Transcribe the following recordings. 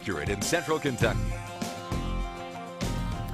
accurate in central Kentucky.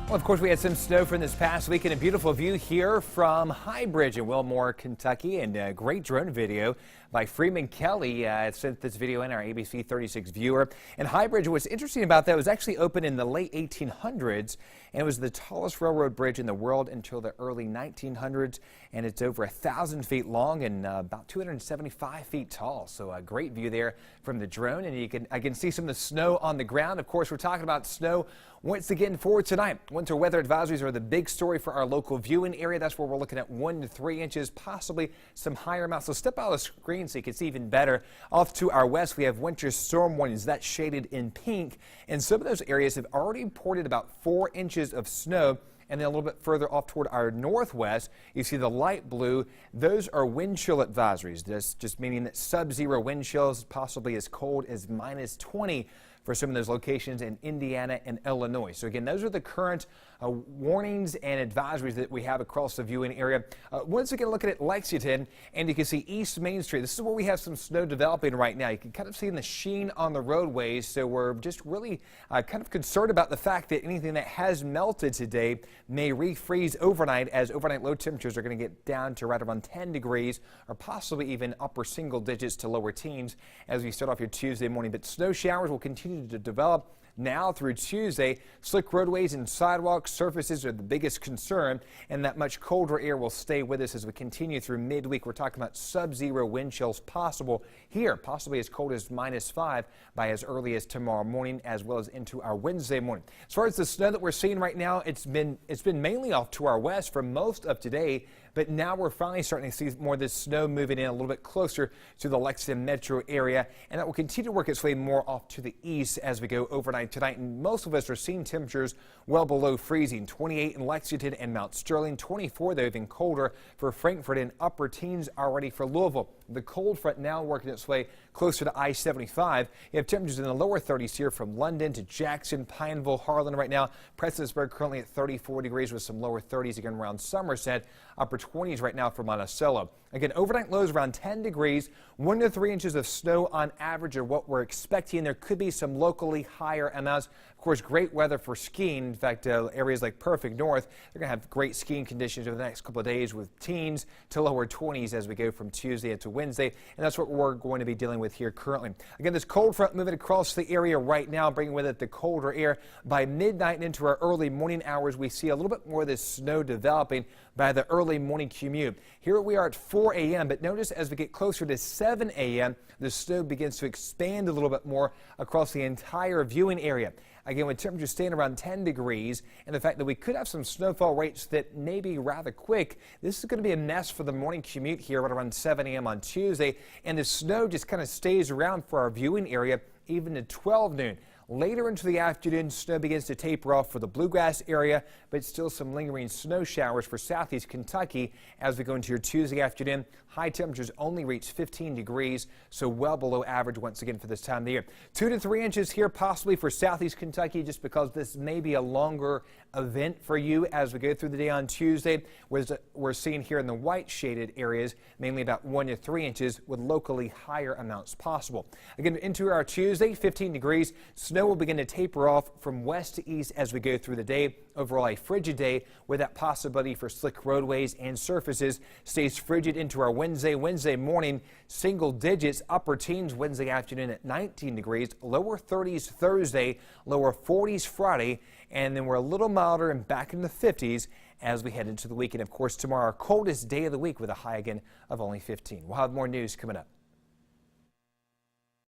Well, of course, we had some snow from this past week and a beautiful view here from High Bridge in Wilmore, Kentucky, and a great drone video by Freeman Kelly. Sent this video in our ABC 36 viewer. And High Bridge, what's interesting about that, was actually opened in the late 1800s, and it was the tallest railroad bridge in the world until the early 1900s, and it's over 1,000 feet long and about 275 feet tall. So a great view there from the drone, and I can see some of the snow on the ground. Of course, we're talking about snow once again for tonight. Winter weather advisories are the big story for our local viewing area. That's where we're looking at 1 to 3 inches, possibly some higher amounts. So step out of the screen so you can see even better. Off to our west, we have winter storm warnings. That's shaded in pink. And some of those areas have already reported about 4 inches of snow. And then a little bit further off toward our northwest, you see the light blue. Those are wind chill advisories. That's just meaning that sub-zero wind chills, possibly as cold as -20 for some of those locations in Indiana and Illinois. So again, those are the current warnings and advisories that we have across the viewing area. Once again, looking at Lexington, and you can see East Main Street. This is where we have some snow developing right now. You can kind of see the sheen on the roadways. So we're just really kind of concerned about the fact that anything that has melted today may refreeze overnight, as overnight low temperatures are going to get down to right around 10 degrees or possibly even upper single digits to lower teens as we start off your Tuesday morning. But snow showers will continue to develop now through Tuesday. Slick roadways and sidewalk surfaces are the biggest concern, and that much colder air will stay with us as we continue through midweek. We're talking about sub-zero wind chills possible here, possibly as cold as -5 by as early as tomorrow morning, as well as into our Wednesday morning. As far as the snow that we're seeing right now, it's been mainly off to our west for most of today, but now we're finally starting to see more of this snow moving in a little bit closer to the Lexington metro area, and that will continue to work its way more off to the east as we go overnight tonight. And most of us are seeing temperatures well below freezing. 28 in Lexington and Mount Sterling, 24 though, even colder for Frankfort, and upper teens already for Louisville. The cold front now working its way closer to I-75. You have temperatures in the lower 30s here from London to Jackson, Pineville, Harlan right now. Prestonsburg currently at 34 degrees with some lower 30s again around Somerset. Upper 20s right now for Monticello. Again, overnight lows around 10 degrees. 1 to 3 inches of snow on average are what we're expecting. There could be some locally higher amounts. Of course, great weather for skiing. In fact, areas like Perfect North, they're going to have great skiing conditions over the next couple of days with teens to lower 20s as we go from Tuesday into Wednesday. And that's what we're going to be dealing with here currently. Again, this cold front moving across the area right now, bringing with it the colder air. By midnight and into our early morning hours, we see a little bit more of this snow developing by the early morning commute. Here we are at 4 a.m., but notice as we get closer to 7 a.m., the snow begins to expand a little bit more across the entire viewing area. Again, with temperatures staying around 10 degrees and the fact that we could have some snowfall rates that may be rather quick, this is going to be a mess for the morning commute here at around 7 a.m. on Tuesday. And the snow just kind of stays around for our viewing area even to 12 noon. Later into the afternoon, snow begins to taper off for the Bluegrass area, but still some lingering snow showers for southeast Kentucky as we go into your Tuesday afternoon. High temperatures only reach 15 degrees, so well below average once again for this time of the year. 2 to 3 inches here possibly for southeast Kentucky, just because this may be a longer event for you as we go through the day on Tuesday. We're seeing here in the white shaded areas mainly about 1 to 3 inches with locally higher amounts possible. Again, into our Tuesday, 15 degrees. Snow will begin to taper off from west to east as we go through the day. Overall, a frigid day with that possibility for slick roadways and surfaces. Stays frigid into our Wednesday morning. Single digits, upper teens Wednesday afternoon at 19 degrees. Lower 30s Thursday, lower 40s Friday, and then we're a little milder and back in the 50s as we head into the weekend. Of course, tomorrow, our coldest day of the week with a high again of only 15. We'll have more news coming up.